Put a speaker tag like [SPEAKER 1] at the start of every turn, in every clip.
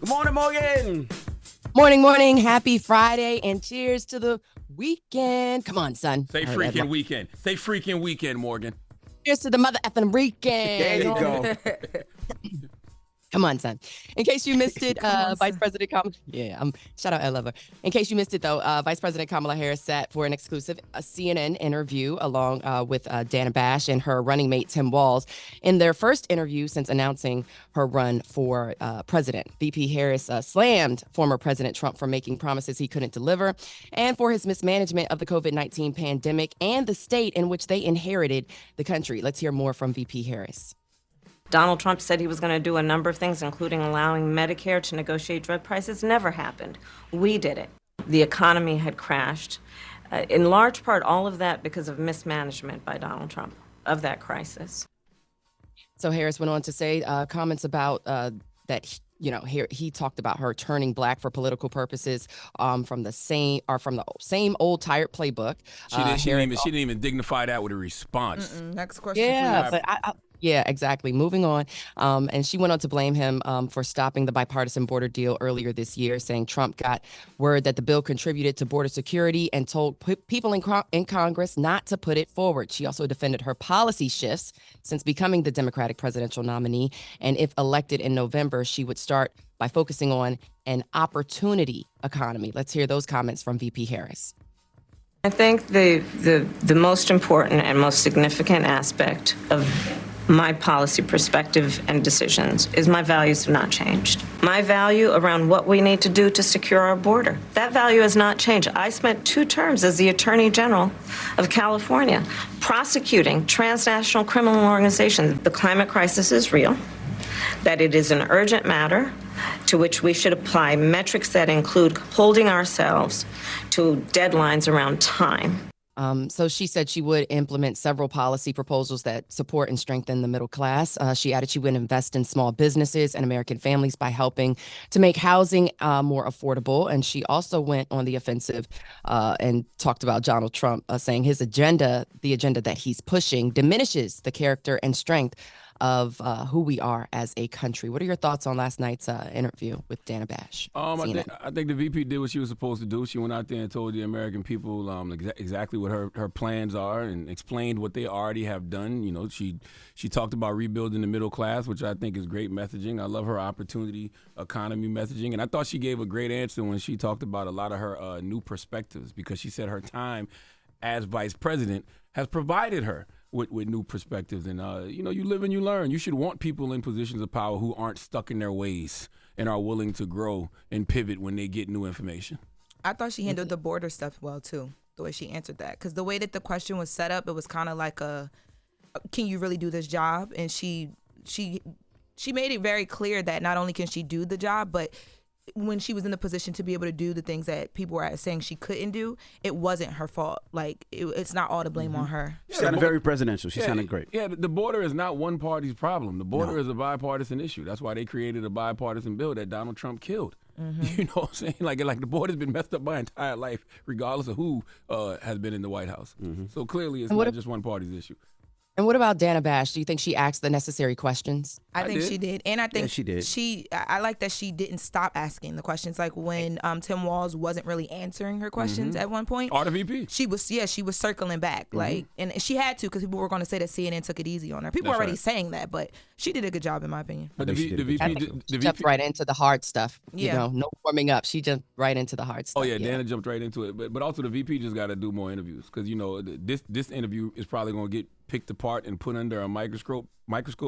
[SPEAKER 1] Morning, Morgan.
[SPEAKER 2] Morning. Happy Friday and cheers to the weekend. Come on, son.
[SPEAKER 1] Say freaking weekend. Say freaking weekend, Morgan.
[SPEAKER 2] Cheers to the mother effing weekend.
[SPEAKER 1] There you go.
[SPEAKER 2] Come on, son. In case you missed it, Vice President Kamala. Yeah, shout out, I love her. In case you missed it, though, Vice President Kamala Harris sat for an exclusive CNN interview along with Dana Bash and her running mate, Tim Walz. In their first interview since announcing her run for president, VP Harris slammed former President Trump for making promises he couldn't deliver and for his mismanagement of the COVID-19 pandemic and the state in which they inherited the country. Let's hear more from VP Harris.
[SPEAKER 3] Donald Trump said he was going to do a number of things, including allowing Medicare to negotiate drug prices. Never happened. We did it. The economy had crashed. In large part, all of that because of mismanagement by Donald Trump of that crisis.
[SPEAKER 2] So Harris went on to say comments about that. Here he talked about her turning black for political purposes from the same old tired playbook.
[SPEAKER 1] She didn't even dignify that with a response.
[SPEAKER 4] Next question.
[SPEAKER 2] Yeah,
[SPEAKER 4] please.
[SPEAKER 2] but yeah, exactly. Moving on. And she went on to blame him for stopping the bipartisan border deal earlier this year, saying Trump got word that the bill contributed to border security and told people in Congress not to put it forward. She also defended her policy shifts since becoming the Democratic presidential nominee. And if elected in November, she would start by focusing on an opportunity economy. Let's hear those comments from VP Harris.
[SPEAKER 3] I think the most important and most significant aspect of my policy perspective and decisions is my values have not changed. My value around what we need to do to secure our border, that value has not changed. I spent 2 terms as the Attorney General of California prosecuting transnational criminal organizations. The climate crisis is real, that it is an urgent matter to which we should apply metrics that include holding ourselves to deadlines around time.
[SPEAKER 2] So she said she would implement several policy proposals that support and strengthen the middle class. She added she would invest in small businesses and American families by helping to make housing more affordable. And she also went on the offensive and talked about Donald Trump, saying his agenda, the agenda that he's pushing, diminishes the character and strength of who we are as a country. What are your thoughts on last night's interview with Dana Bash?
[SPEAKER 1] I think the VP did what she was supposed to do. She went out there and told the American people exactly what her plans are and explained what they already have done. You know, she talked about rebuilding the middle class, which I think is great messaging. I love her opportunity economy messaging. And I thought she gave a great answer when she talked about a lot of her new perspectives, because she said her time as vice president has provided her with new perspectives. And, you live and you learn. You should want people in positions of power who aren't stuck in their ways and are willing to grow and pivot when they get new information.
[SPEAKER 4] I thought she handled the border stuff well, too, the way she answered that. Because the way that the question was set up, it was kind of like can you really do this job? And she made it very clear that not only can she do the job, but when she was in the position to be able to do the things that people were saying she couldn't do, it wasn't her fault. Like, it's not all to blame on her.
[SPEAKER 5] She sounded very presidential. She sounded great.
[SPEAKER 1] Yeah, the border is not one party's problem. The border is a bipartisan issue. That's why they created a bipartisan bill that Donald Trump killed. You know what I'm saying? Like the border's been messed up my entire life, regardless of who has been in the White House. So clearly it's not just one party's issue.
[SPEAKER 2] And what about Dana Bash? Do you think she asked the necessary questions?
[SPEAKER 4] I think she did. And I think
[SPEAKER 5] she did.
[SPEAKER 4] I like that she didn't stop asking the questions. Like when Tim Walz wasn't really answering her questions at one point.
[SPEAKER 1] Or the VP.
[SPEAKER 4] She was circling back. Like, and she had to, because people were going to say that CNN took it easy on her. People were already saying that, but she did a good job in my opinion.
[SPEAKER 1] But the VP
[SPEAKER 2] jumped right into the hard stuff.
[SPEAKER 4] Yeah.
[SPEAKER 2] No warming up. She jumped right into the hard stuff.
[SPEAKER 1] Oh yeah, Dana jumped right into it. But also the VP just got to do more interviews, because this interview is probably going to get picked apart and put under a microscope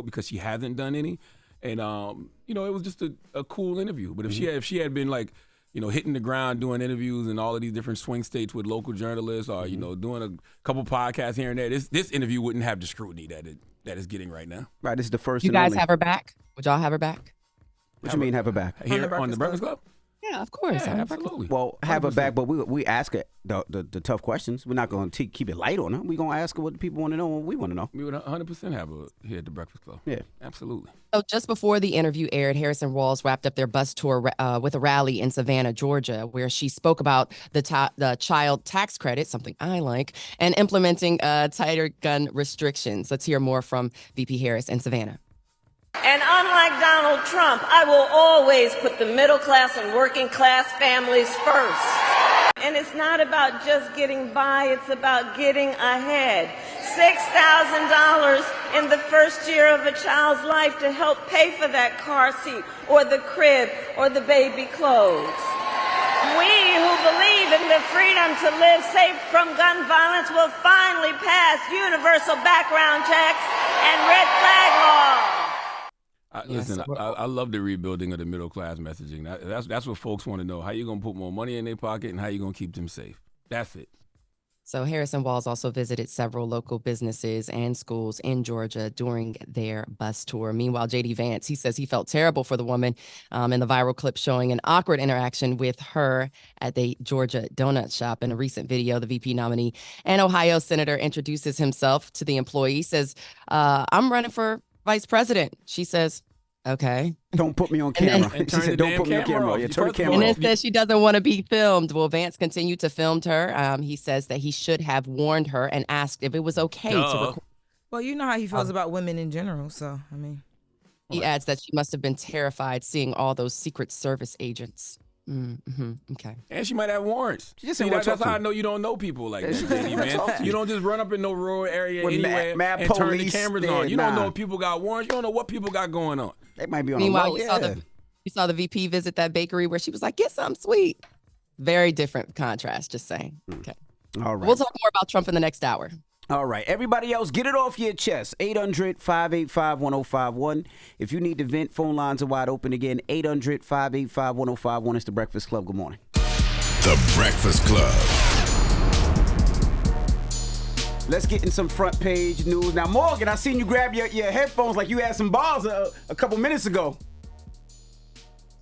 [SPEAKER 1] because she hasn't done any. And it was just a cool interview. But if she had been like, hitting the ground doing interviews in all of these different swing states with local journalists, or doing a couple podcasts here and there, this interview wouldn't have the scrutiny that it's getting right now.
[SPEAKER 5] Right, this is the first.
[SPEAKER 2] You guys have her back? Would y'all have her back?
[SPEAKER 5] What you mean have her back?
[SPEAKER 1] Here on the Breakfast Club?
[SPEAKER 2] Yeah, of course.
[SPEAKER 1] Yeah, absolutely.
[SPEAKER 5] Well, have her back, but we ask her the tough questions. We're not going to keep it light on her. We're going to ask her what the people want to know and what we want to know.
[SPEAKER 1] We would 100% have her here at the Breakfast Club.
[SPEAKER 5] Yeah.
[SPEAKER 1] Absolutely.
[SPEAKER 2] So just before the interview aired, Harris and Walz wrapped up their bus tour with a rally in Savannah, Georgia, where she spoke about the child tax credit, something I like, and implementing tighter gun restrictions. Let's hear more from VP Harris in Savannah.
[SPEAKER 3] And unlike Donald Trump, I will always put the middle class and working class families first. And it's not about just getting by, it's about getting ahead. $6,000 in the first year of a child's life to help pay for that car seat or the crib or the baby clothes. We who believe in the freedom to live safe from gun violence will finally pass universal background checks and red flag laws.
[SPEAKER 1] Listen, I love the rebuilding of the middle class messaging. That's what folks want to know. How you gonna put more money in their pocket and how you gonna keep them safe? That's it.
[SPEAKER 2] So Harrison Walls also visited several local businesses and schools in Georgia during their bus tour. Meanwhile, J.D. Vance, he says he felt terrible for the woman in the viral clip showing an awkward interaction with her at the Georgia donut shop. In a recent video, the VP nominee and Ohio senator introduces himself to the employee. He says, I'm running for vice president. She says, okay.
[SPEAKER 5] Don't put me on camera. She said, don't put me on camera. Yeah, turn the camera off.
[SPEAKER 2] And then says she doesn't want to be filmed. Well, Vance continued to film her. He says that he should have warned her and asked if it was okay to record.
[SPEAKER 4] Well, you know how he feels about women in general, so, I mean.
[SPEAKER 2] He adds that she must have been terrified seeing all those Secret Service agents. Mm-hmm. Okay.
[SPEAKER 1] And she might have warrants.
[SPEAKER 5] She just
[SPEAKER 1] See,
[SPEAKER 5] said,
[SPEAKER 1] that's how I know you don't know people like that, JD, man. You don't just run up in no rural area
[SPEAKER 5] With
[SPEAKER 1] anywhere
[SPEAKER 5] mad
[SPEAKER 1] and turn the
[SPEAKER 5] police
[SPEAKER 1] cameras
[SPEAKER 5] there,
[SPEAKER 1] on. You don't
[SPEAKER 5] nah.
[SPEAKER 1] know if people got warrants. You don't know what people got going on.
[SPEAKER 5] They might be on
[SPEAKER 2] Meanwhile,
[SPEAKER 5] a low,
[SPEAKER 2] you saw the VP visit that bakery where she was like, get something sweet. Very different contrast, just saying. Okay.
[SPEAKER 5] All right.
[SPEAKER 2] We'll talk more about Trump in the next hour.
[SPEAKER 5] All right. Everybody else, get it off your chest. 800-585-1051. If you need to vent, phone lines are wide open again. 800-585-1051. It's The Breakfast Club. Good morning.
[SPEAKER 6] The Breakfast Club.
[SPEAKER 5] Let's get in some front page news. Now, Morgan, I seen you grab your headphones like you had some bars a couple minutes ago.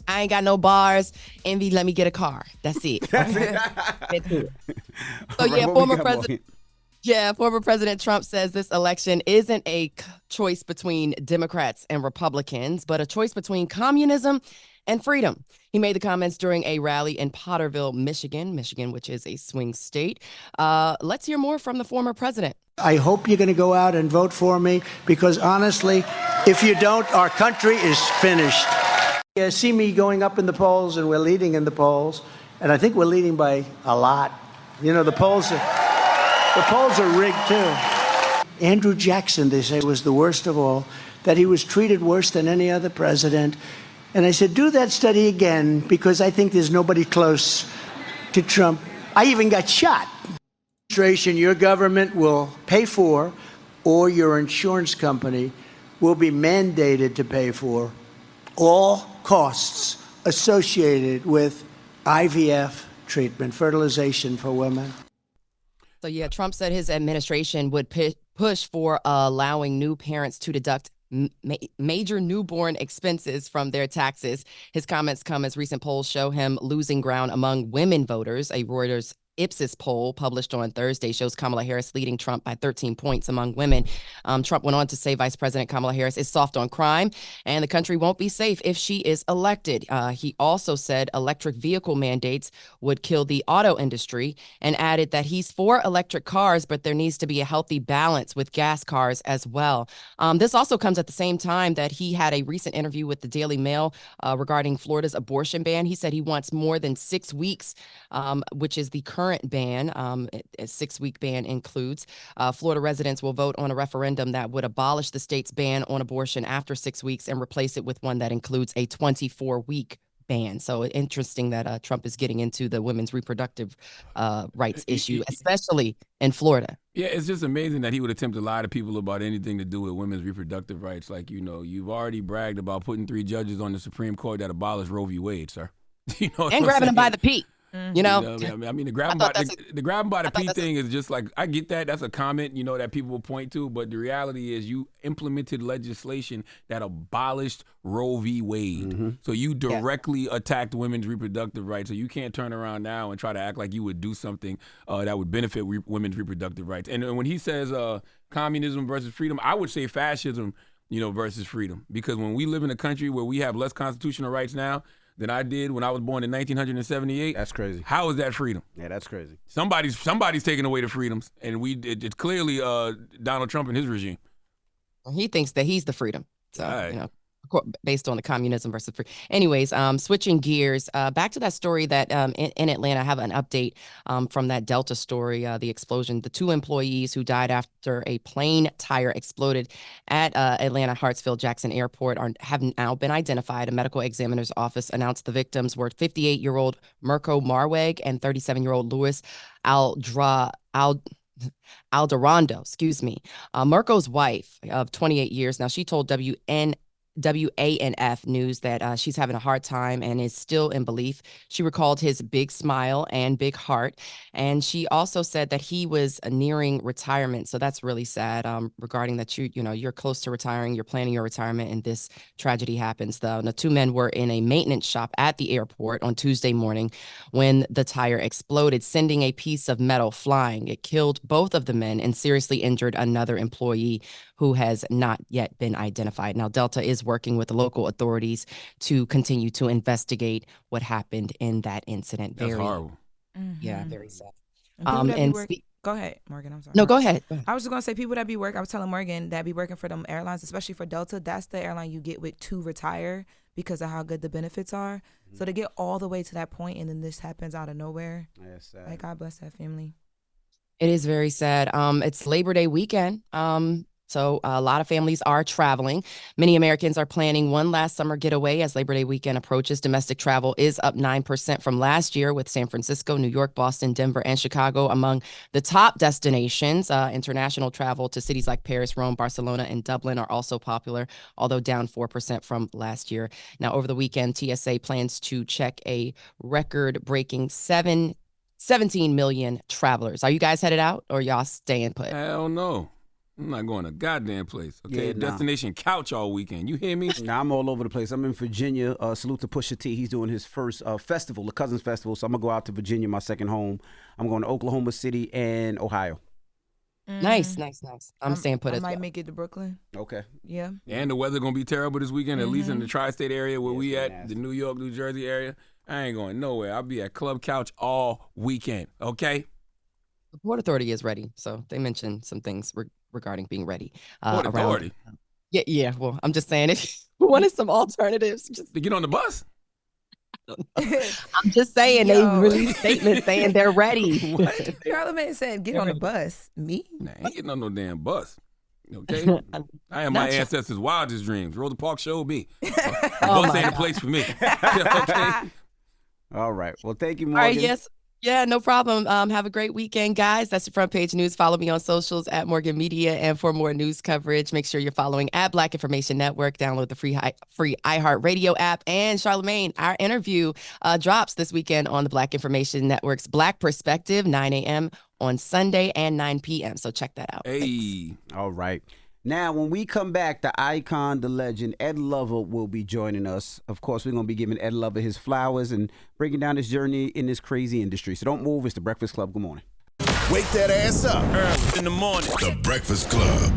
[SPEAKER 2] I ain't got no bars. Envy, let me get a car. That's it.
[SPEAKER 5] That's it.
[SPEAKER 2] So, yeah, former President Trump says this election isn't a choice between Democrats and Republicans, but a choice between communism and freedom. He made the comments during a rally in Potterville, Michigan, which is a swing state. Let's hear more from the former president.
[SPEAKER 7] I hope you're going to go out and vote for me because, honestly, if you don't, our country is finished. You see me going up in the polls, and we're leading in the polls, and I think we're leading by a lot. You know, the polls are rigged, too. Andrew Jackson, they say, was the worst of all, that he was treated worse than any other president. And I said, do that study again, because I think there's nobody close to Trump. I even got shot. Your government will pay for, or your insurance company will be mandated to pay for, all costs associated with IVF treatment, fertilization for women.
[SPEAKER 2] So, yeah, Trump said his administration would push for allowing new parents to deduct major newborn expenses from their taxes. His comments come as recent polls show him losing ground among women voters. A Reuters Ipsos poll published on Thursday shows Kamala Harris leading Trump by 13 points among women. Trump went on to say Vice President Kamala Harris is soft on crime and the country won't be safe if she is elected. He also said electric vehicle mandates would kill the auto industry and added that he's for electric cars, but there needs to be a healthy balance with gas cars as well. This also comes at the same time that he had a recent interview with the Daily Mail regarding Florida's abortion ban. He said he wants more than 6 weeks, which is the current ban. A 6-week ban includes Florida residents will vote on a referendum that would abolish the state's ban on abortion after 6 weeks and replace it with one that includes a 24-week ban. So interesting that Trump is getting into the women's reproductive rights issue, especially in Florida.
[SPEAKER 1] Yeah, it's just amazing that he would attempt to lie to people about anything to do with women's reproductive rights. Like, you know, you've already bragged about putting 3 judges on the Supreme Court that abolished Roe v. Wade, sir. You know,
[SPEAKER 2] and grabbing them by the peak. You know,
[SPEAKER 1] I mean, the grab by the P thing is just like, I get that. That's a comment, you know, that people will point to. But the reality is you implemented legislation that abolished Roe v. Wade. Mm-hmm. So you directly attacked women's reproductive rights. So you can't turn around now and try to act like you would do something that would benefit women's reproductive rights. And when he says communism versus freedom, I would say fascism, you know, versus freedom. Because when we live in a country where we have less constitutional rights now than I did when I was born in 1978.
[SPEAKER 5] That's crazy.
[SPEAKER 1] How is that freedom?
[SPEAKER 5] Yeah, that's crazy.
[SPEAKER 1] Somebody's taking away the freedoms, and it's clearly Donald Trump and his regime.
[SPEAKER 2] He thinks that he's the freedom. So,
[SPEAKER 1] right.
[SPEAKER 2] you know, based on the communism versus free. Anyways, switching gears, back to that story that in Atlanta, I have an update from that Delta story, the explosion. The 2 employees who died after a plane tire exploded at Atlanta Hartsfield Jackson Airport have now been identified. A medical examiner's office announced the victims were 58-year-old Mirko Marweg and 37-year-old Louis Alderando, excuse me. Mirko's wife of 28 years. Now, she told WANF News that she's having a hard time and is still in belief. She recalled his big smile and big heart. And she also said that he was nearing retirement. So that's really sad regarding that you're close to retiring, you're planning your retirement, and this tragedy happens. The 2 men were in a maintenance shop at the airport on Tuesday morning when the tire exploded, sending a piece of metal flying. It killed both of the men and seriously injured another employee who has not yet been identified. Now, Delta is working with the local authorities to continue to investigate what happened in that incident.
[SPEAKER 1] That's horrible.
[SPEAKER 2] Yeah, very sad.
[SPEAKER 4] Go ahead, Morgan. I'm sorry.
[SPEAKER 2] No, go ahead.
[SPEAKER 4] I was just gonna say, people that be working. I was telling Morgan that be working for them airlines, especially for Delta. That's the airline you get with to retire because of how good the benefits are. So to get all the way to that point and then this happens out of nowhere.
[SPEAKER 5] Yes,
[SPEAKER 4] like, God bless that family.
[SPEAKER 2] It is very sad. It's Labor Day weekend. So a lot of families are traveling. Many Americans are planning one last summer getaway as Labor Day weekend approaches. Domestic travel is up 9% from last year, with San Francisco, New York, Boston, Denver, and Chicago among the top destinations. International travel to cities like Paris, Rome, Barcelona, and Dublin are also popular, although down 4% from last year. Now, over the weekend, TSA plans to check a record-breaking 17 million travelers. Are you guys headed out or y'all staying put?
[SPEAKER 1] Hell no. I'm not going to goddamn place. Okay,
[SPEAKER 5] Yeah, nah.
[SPEAKER 1] Destination couch all weekend. You hear me?
[SPEAKER 5] Nah, I'm all over the place. I'm in Virginia. Salute to Pusha T. He's doing his first festival, the Cousins Festival. So I'm going to go out to Virginia, my second home. I'm going to Oklahoma City and Ohio.
[SPEAKER 2] Nice. I'm staying put as well.
[SPEAKER 4] I might make it to Brooklyn.
[SPEAKER 5] Okay.
[SPEAKER 4] Yeah.
[SPEAKER 1] And the weather going to be terrible this weekend, at least in the tri-state area where we at,
[SPEAKER 5] nasty.
[SPEAKER 1] the New York, New Jersey area. I ain't going nowhere. I'll be at Club Couch all weekend, okay?
[SPEAKER 2] The Port Authority is ready. So they mentioned some things regarding being ready.
[SPEAKER 1] Port Authority?
[SPEAKER 2] Yeah. Well, I'm just saying if you wanted some alternatives.
[SPEAKER 1] To get on the bus?
[SPEAKER 2] I'm just saying they released statements saying they're ready.
[SPEAKER 1] What?
[SPEAKER 4] Charlamagne said, get on the bus. Me?
[SPEAKER 1] Nah, I ain't getting on no damn bus. Okay? I am my ancestors' wildest dreams. Rosa Parks showed me. Bus ain't a place for me. Okay?
[SPEAKER 5] All right. Well, thank you, Morgan.
[SPEAKER 2] All right, yes. Yeah, no problem. Have a great weekend, guys. That's your front page news. Follow me on socials at Morgan Media. And for more news coverage, make sure you're following at Black Information Network. Download the free iHeartRadio app. And Charlamagne, our interview drops this weekend on the Black Information Network's Black Perspective, 9 a.m. on Sunday and 9 p.m. So check that out.
[SPEAKER 1] Hey.
[SPEAKER 2] Thanks.
[SPEAKER 5] All right. Now, when we come back, the icon, the legend, Ed Lover will be joining us. Of course, we're going to be giving Ed Lover his flowers and breaking down his journey in this crazy industry. So don't move. It's The Breakfast Club. Good morning.
[SPEAKER 6] Wake that ass up.
[SPEAKER 8] Early in the morning.
[SPEAKER 6] The Breakfast Club.